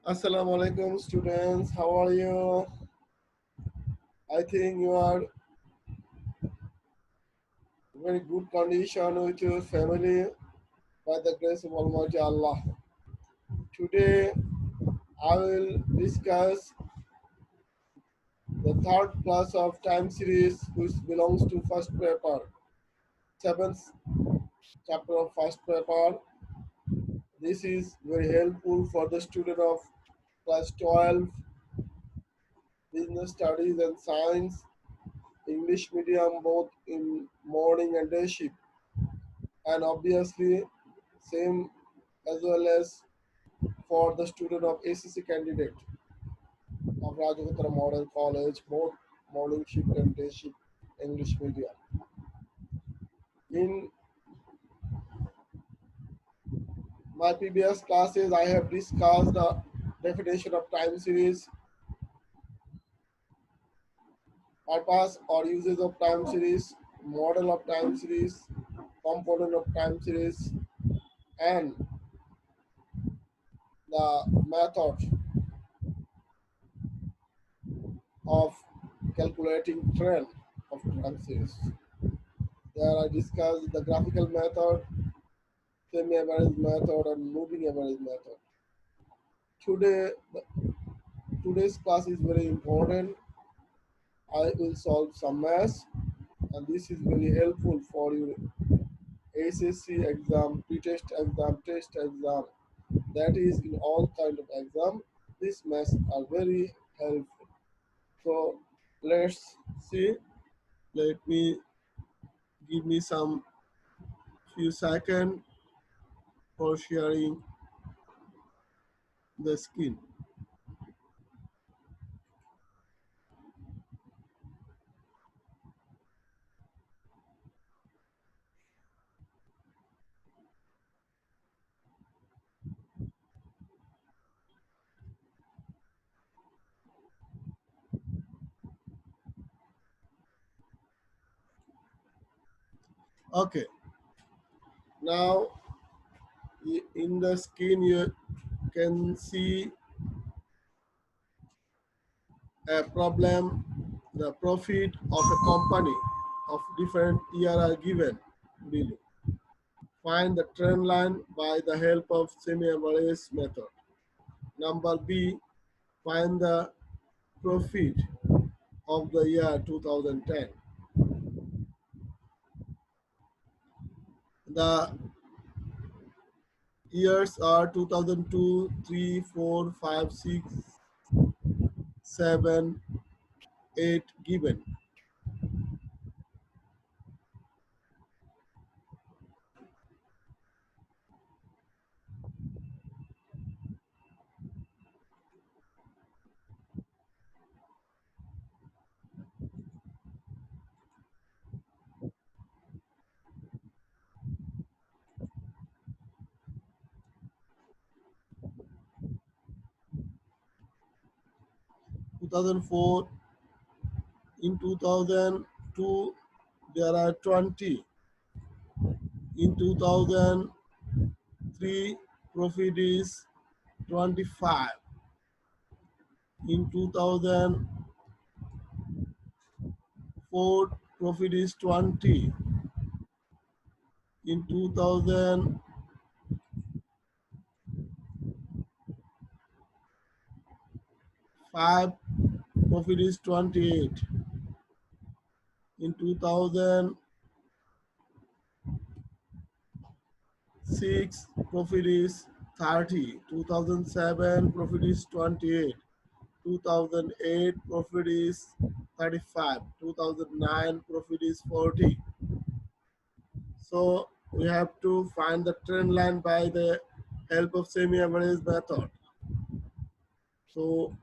Assalamu alaikum students, how are you? I think you are very good condition with your family by the grace of Almighty Allah. Today I will discuss the third class of time series which belongs to first paper, seventh chapter of first paper. This is very helpful for the student of class 12, business studies and science, English medium both in morning and day shift, and obviously same as well as for the student of ACC candidate of Rajagopura Model College, both morning shift and day shift English medium. In my previous classes, I have discussed the definition of time series, purpose or uses of time series, model of time series, component of time series, and the method of calculating trend of time series. There I discussed the graphical method, semi-average method, and moving average method. Today, today's class is very important. I will solve some maths, and this is very helpful for your SSC exam, pre-test exam, test exam. That is in all kind of exam. These maths are very helpful. So let's see. Let me give me some few seconds for sharing the screen. Okay, now in the screen you can see a problem. The profit of a company of different year are given below. Find the trend line by the help of semi-average method. Number B, find the profit of the year 2010. The years are 2002, 3, 4, 5, 6, 7, 8 given. 2004, in 2002 there are 20. In 2003 profit is 25. In 2004 profit is 20. In 2005 profit is 28. In 2006 profit is 30. 2007 profit is 28. 2008 profit is 35. 2009 profit is 40. So we have to find the trend line by the help of semi-average method. So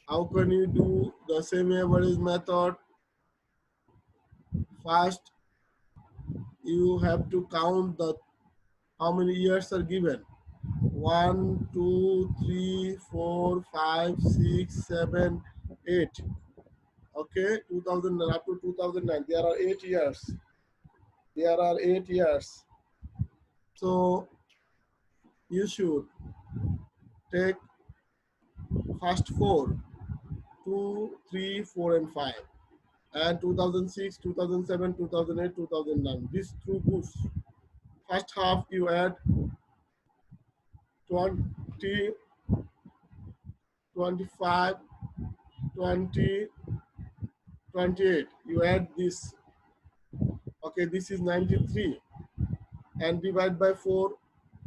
how can you do the semi-average method? First, you have to count the how many years are given. 1, 2, 3, 4, 5, 6, 7, 8. Okay, 2000 up to 2009. There are 8 years. There are 8 years. So you should take first four, 2, 3, 4, and 5. And 2006, 2007, 2008, 2009. These two books. First half you add 20, 25, 20, 28. You add this. Okay, this is 93. And divide by 4,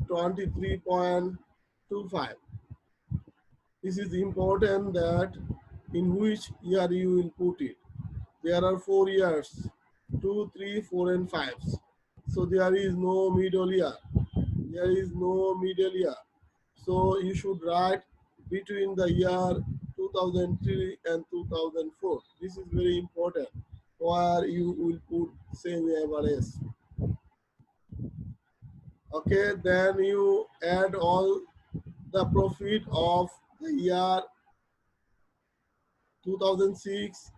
23.25. This is important that in which year you will put it. There are 4 years, 2, 3, 4, and 5. So there is no middle year. There is no middle year. So you should write between the year 2003 and 2004. This is very important where you will put same average. Okay, then you add all the profit of the year 2006,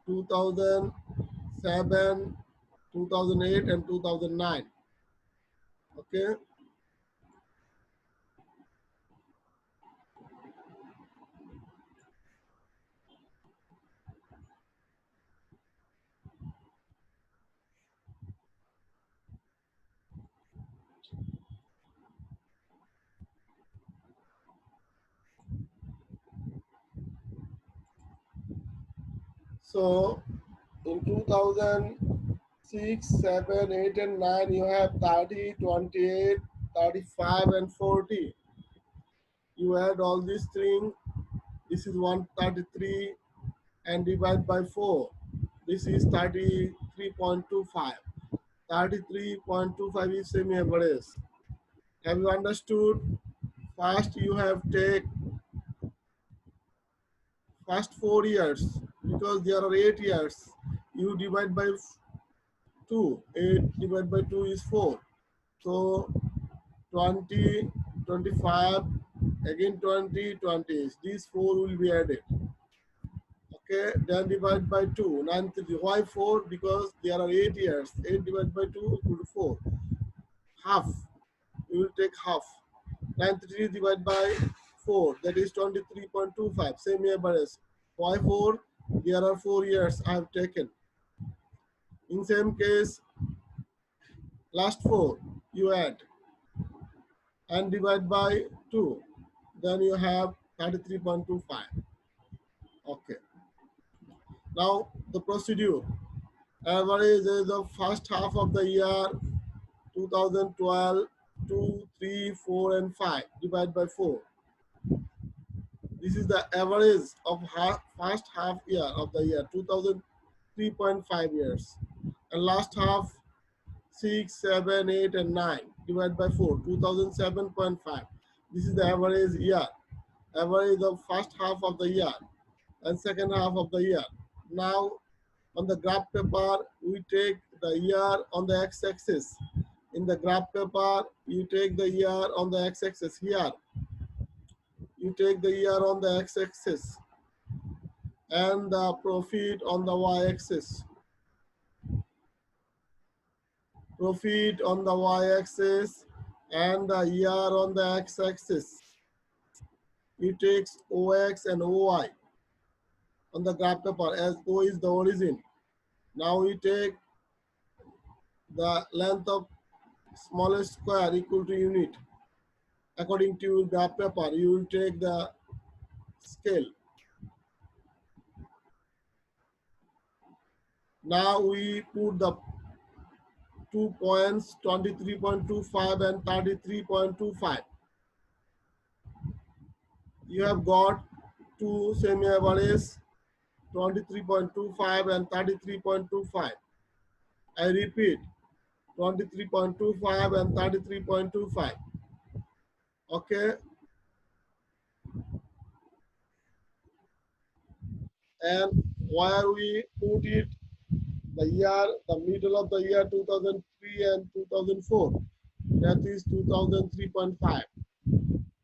2007, 2008, and 2009. Okay, so in 2006, 7, 8, and 9, you have 30, 28, 35, and 40. You add all these things. This is 133 and divide by 4. This is 33.25. 33.25 is semi-average. Have you understood? First, you have take first 4 years because there are 8 years. You divide by 2. 8 divided by 2 is 4. So 20, 25, again 20, 20. These 4 will be added. Okay, then divide by 2. 93. Why 4? Because there are 8 years. 8 divided by 2 equal to 4. Half. You will take half. 93 divided by 4. That is 23.25. Same average. Why 4? There are 4 years I have taken. In same case, last 4 you add and divide by 2. Then you have 33.25. Okay. Now the procedure. Average is the first half of the year 2012, 2, 3, 4, and 5. Divide by 4. This is the average of first half year of the year 2003.5 years. And last half 6, 7, 8, and 9. Divide by 4. 2007.5. This is the average year. Average of first half of the year and second half of the year. Now on the graph paper, we take the year on the x-axis. In the graph paper, you take the year on the x-axis. Here, you take the year on the x-axis and the profit on the y-axis. Profit on the y-axis and the year on the x-axis. You take OX and OY on the graph paper as O is the origin. Now we take the length of smallest square equal to unit. According to graph paper, you will take the scale. Now we put the 2 points, 23.25 and 33.25. You have got two semi-average, 23.25 and 33.25. I repeat, 23.25 and 33.25. Okay, and where we put it, the year, the middle of the year 2003 and 2004, that is 2003.5,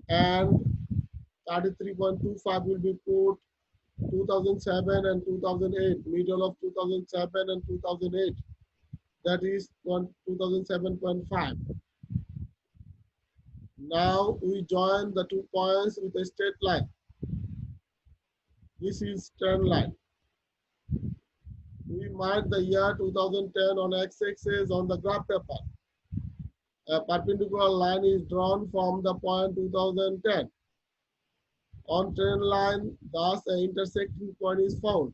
and 33.25 will be put 2007 and 2008, middle of 2007 and 2008, that is 2007.5. Now we join the 2 points with a straight line. This is trend line. We mark the year 2010 on x-axis on the graph paper. A perpendicular line is drawn from the point 2010. On trend line, thus an intersecting point is found.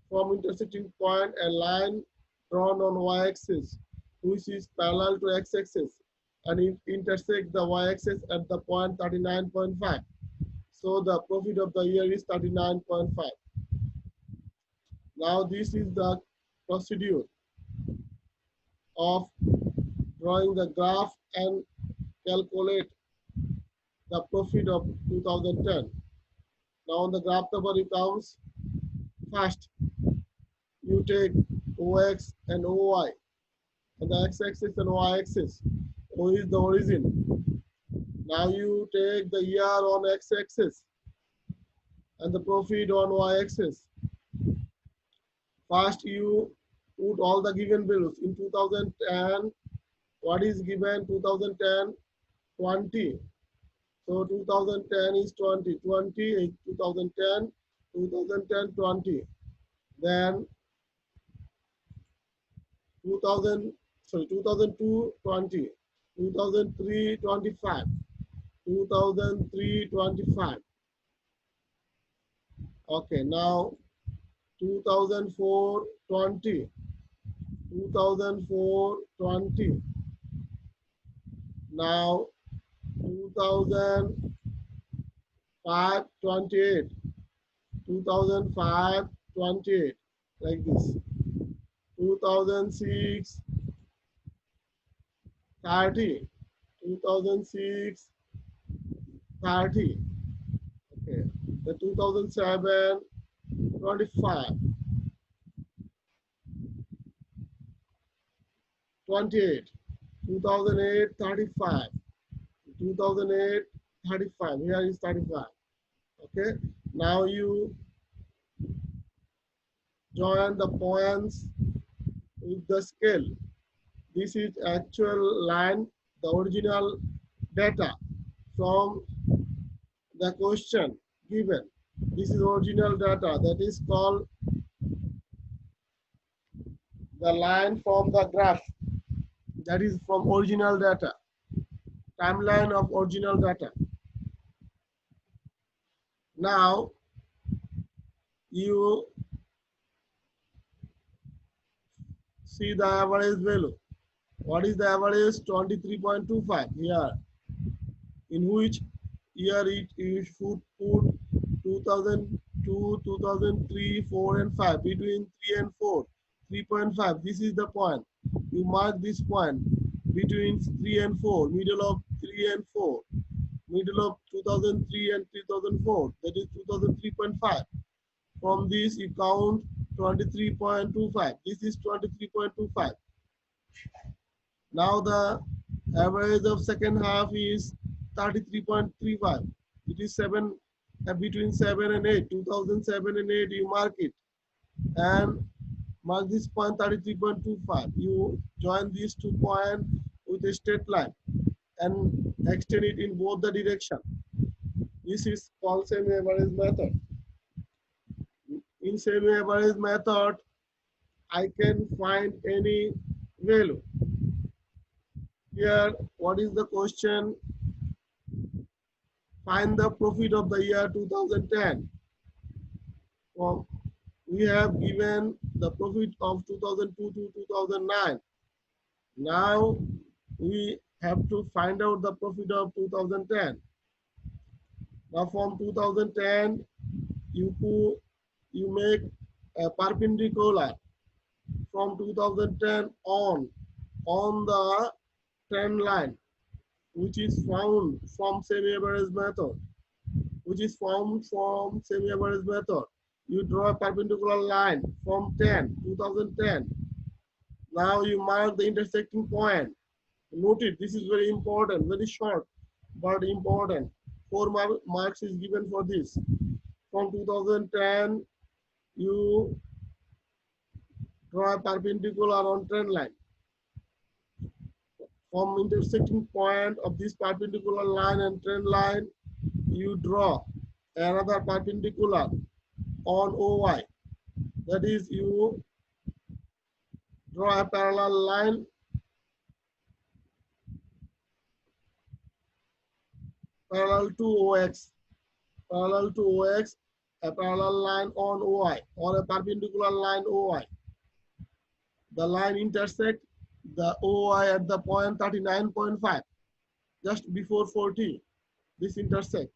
From intersecting point, a line drawn on y-axis, which is parallel to x-axis, and it intersects the y-axis at the point 39.5. So the profit of the year is 39.5. Now this is the procedure of drawing the graph and calculate the profit of 2010. Now on the graph paper it comes. First, you take OX and OY on the x-axis and y-axis. O is the origin. Now you take the year on x-axis and the profit on y-axis. First, you put all the given values. In 2010, what is given? 2010, 20. So 2010 is 20. 20 is 2010, 2010, 20. Then 2002, 20. 2003, 25. 2003, 25. Okay, now 2004, 20. 2004, 20. Now 2005, 28. 2005, 28. Like this. 2006, 30. 2006, 30. Okay. The 2007, 25. 28. 2008, 35. 2008, 35. Here is 35. Okay. Now you join the points with the scale. This is actual line, the original data from the question given. This is original data, that is called the line from the graph, that is from original data, timeline of original data. Now you see the average value. What is the average? 23.25 here. In which year you should put 2002, 2003, 4 and 5. Between 3 and 4, 3.5. This is the point. You mark this point between 3 and 4, middle of 3 and 4, middle of 2003 and 2004. That is 2003.5. From this you count 23.25. This is 23.25. Now the average of second half is 33.35. It is between 7 and 8. 2007 and 8 you mark it and mark this point 33.25. You join these 2 points with a straight line and extend it in both the direction. This is called semi-average method. In semi-average method, I can find any value. Here, what is the question? Find the profit of the year 2010. Well, we have given the profit of 2002 to 2009. Now we have to find out the profit of 2010. Now from 2010, you make a perpendicular from 2010 on the trend line, which is found from semi-average method. You draw a perpendicular line from 2010. Now you mark the intersecting point. Note it, this is very important, very short, but important. 4 marks is given for this. From 2010, you draw a perpendicular on trend line. From intersecting point of this perpendicular line and trend line, you draw another perpendicular on OY. That is, you draw a parallel line parallel to OX, a parallel line on OY or a perpendicular line OY. The line intersect the OY at the point 39.5, just before 40. This intersect.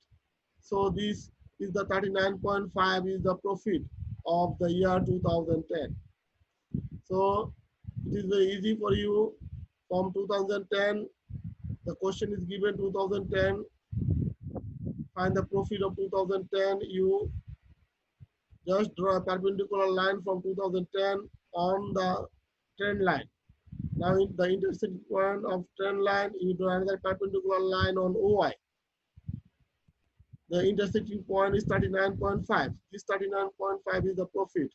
So this is the 39.5 is the profit of the year 2010. So it is very easy for you. From 2010, the question is given 2010, find the profit of 2010. You just draw a perpendicular line from 2010 on the trend line. Now in the intersection point of trend line, you draw another perpendicular line on OY. The intersecting point is 39.5. This 39.5 is the profit.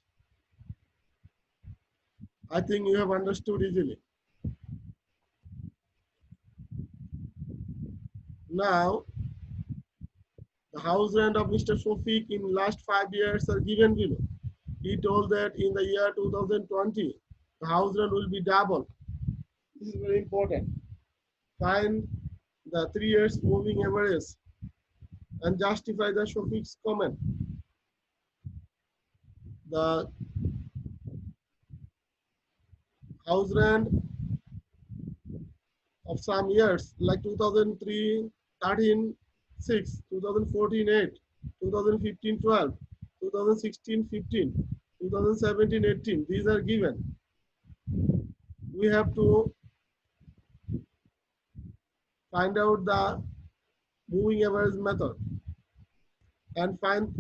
I think you have understood easily. Now, the house rent of Mr. Shofik in last 5 years are given below. He told that in the year 2020, the house rent will be double. This is very important. Find the 3 years moving average and justify the Shofik's comment. The house rent of some years like 2003, 13, 6, 2014, 8, 2015, 12, 2016, 15, 2017, 18. These are given. We have to find out the moving average method and find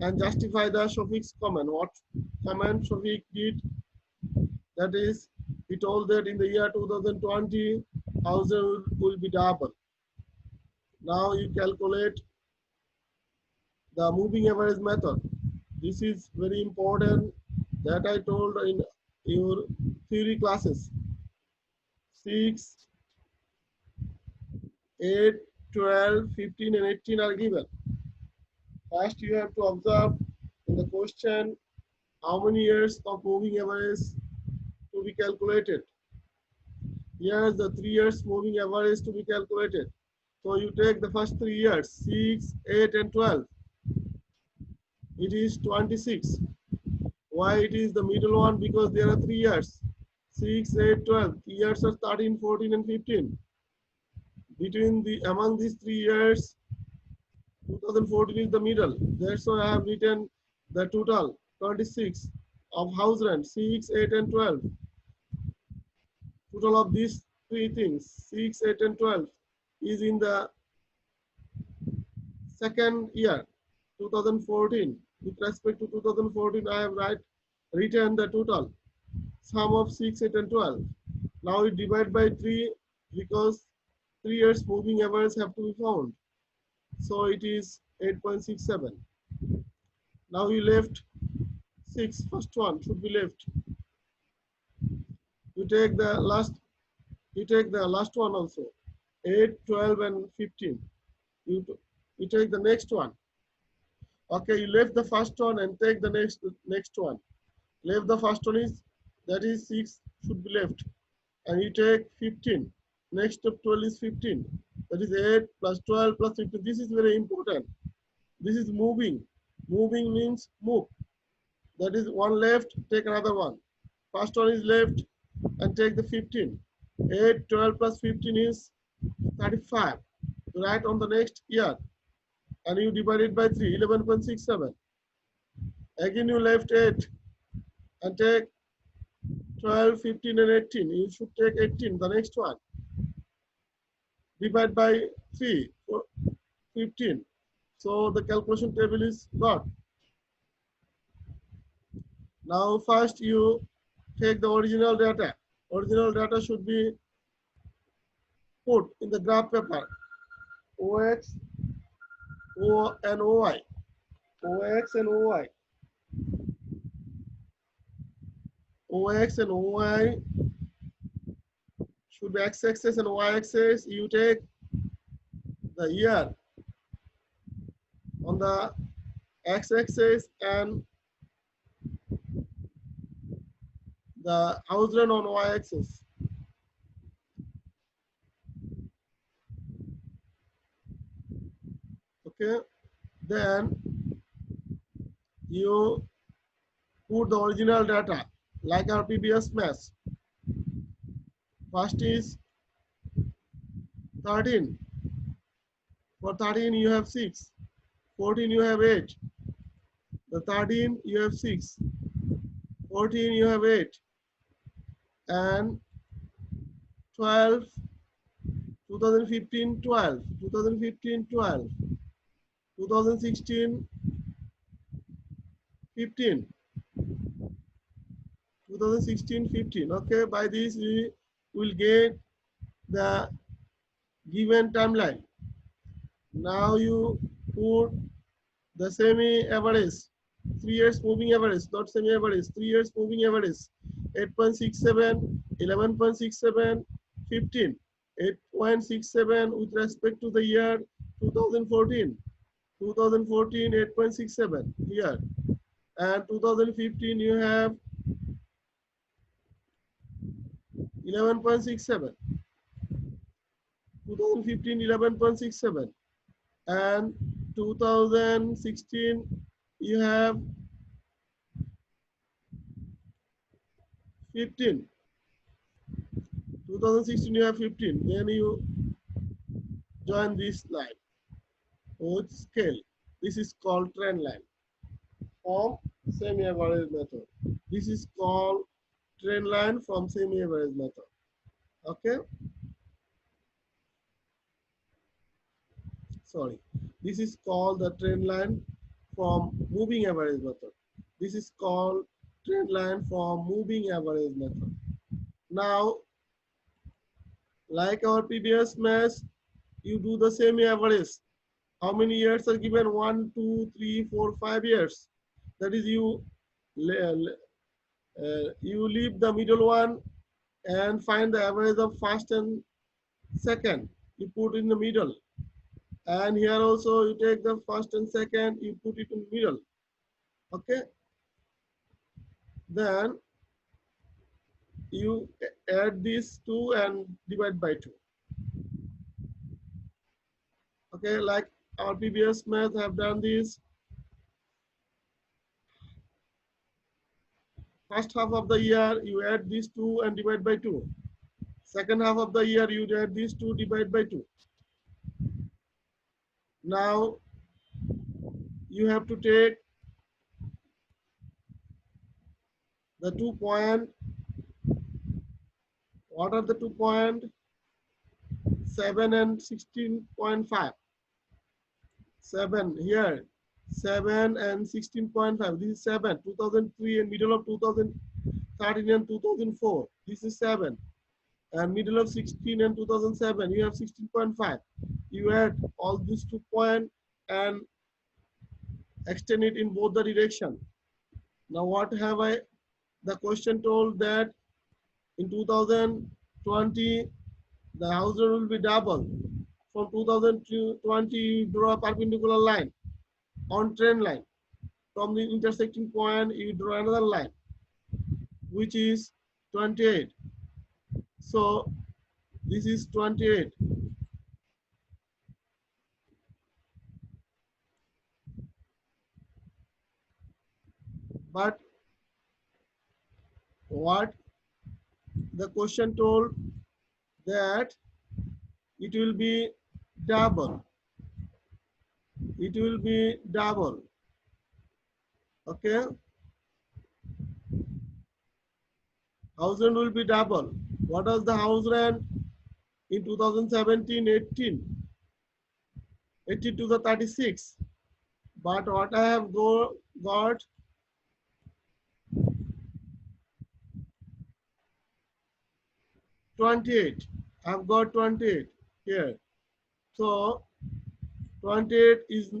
and justify the Shofik's comment. What comment Shofik did? That is, he told that in the year 2020, housing will be double. Now you calculate the moving average method. This is very important that I told in your theory classes. 6, 8, 12, 15 and 18 are given. First you have to observe in the question how many years of moving average to be calculated. Here the 3 years moving average to be calculated. So you take the first 3 years, 6, 8 and 12. It is 26. Why it is the middle one? Because there are 3 years. 6, 8, 12. Years are 13, 14 and 15. Among these 3 years, 2014 is the middle. That's why I have written the total 26 of house rent, 6, 8 and 12. Total of these 3 things, 6, 8 and 12 is in the second year, 2014. With respect to 2014, I have written the total sum of 6, 8 and 12. Now we divide by 3 because 3 years moving average have to be found. So it is 8.67. Now you left 6, first one should be left. You take the last one also. 8, 12 and 15. You take the next one. Okay, you left the first one and take the next one. Left the first one is, that is 6 should be left. And you take 15. Next of 12 is 15. That is 8 plus 12 plus 15. This is very important. This is moving. Moving means move. That is one left, take another one. First one is left and take the 15. 8, 12 plus 15 is 35. You write on the next year and you divide it by 3, 11.67. Again you left 8 and take 12, 15 and 18. You should take 18, the next one. Divide by 3, 15. So the calculation table is got. Now first you take the original data. Original data should be put in the graph paper. OX, O and OY. OX and OY. OX and OY should be x-axis and y-axis. You take the year on the x-axis and the house rent on y-axis. Okay, then you put the original data like our previous match. First is 13. For 13 you have 6. 14 you have 8. The 13 you have 6. 14 you have 8. And 12, 2015, 12. 2015, 12. 2016, 15. 2016, 15. Okay, by this we will get the given timeline. Now you put the semi-average, 3 years moving average, not semi-average, 3 years moving average, 8.67, 11.67, 15, 8.67 with respect to the year 2014, 2014, 8.67 here, and 2015 you have 11.67, 2015, 11.67, and 2016 you have 15. 2016 you have 15. Then you join this line with scale. This is called trend line from semi-average method. This is called trend line from semi-average method. Okay. Sorry. This is called the trend line from moving average method. This is called trend line from moving average method. Now, like our previous match, you do the semi-average. How many years are given? 1, 2, 3, 4, 5 years. That is, you leave the middle one and find the average of first and second. You put in the middle. And here also you take the first and second, you put it in the middle. Okay. Then you add these two and divide by 2. Okay, like our previous math have done this. First half of the year, you add these 2 and divide by 2. Second half of the year, you add these 2, divide by 2. Now, you have to take the 2 point. What are the 2 point? 7 and 16.5. 7 here. 7 and 16.5. This is 7. 2003 and middle of 2013 and 2004. This is 7. And middle of 16 and 2007, you have 16.5. You add all these 2 points and extend it in both the direction. Now what have I, the question told that in 2020, the house rent will be double. From 2020, you draw a perpendicular line on trend line. From the intersecting point, you draw another line, which is 28. So this is 28. But what the question told that it will be double. It will be double. Okay. House rent will be double. What was the house rent in 2017, 18? 80 to the 36. But what I have got 28. I've got 28 here. So 28 is,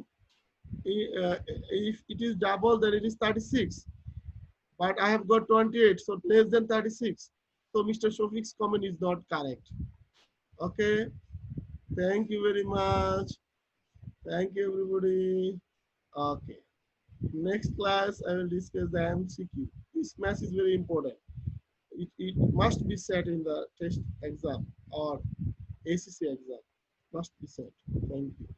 if it is double, then it is 36. But I have got 28, so less than 36. So Mr. Shafiq's comment is not correct. Okay. Thank you very much. Thank you, everybody. Okay. Next class, I will discuss the MCQ. This math is very important. It must be set in the test exam or ACC exam. Must be set. Thank you.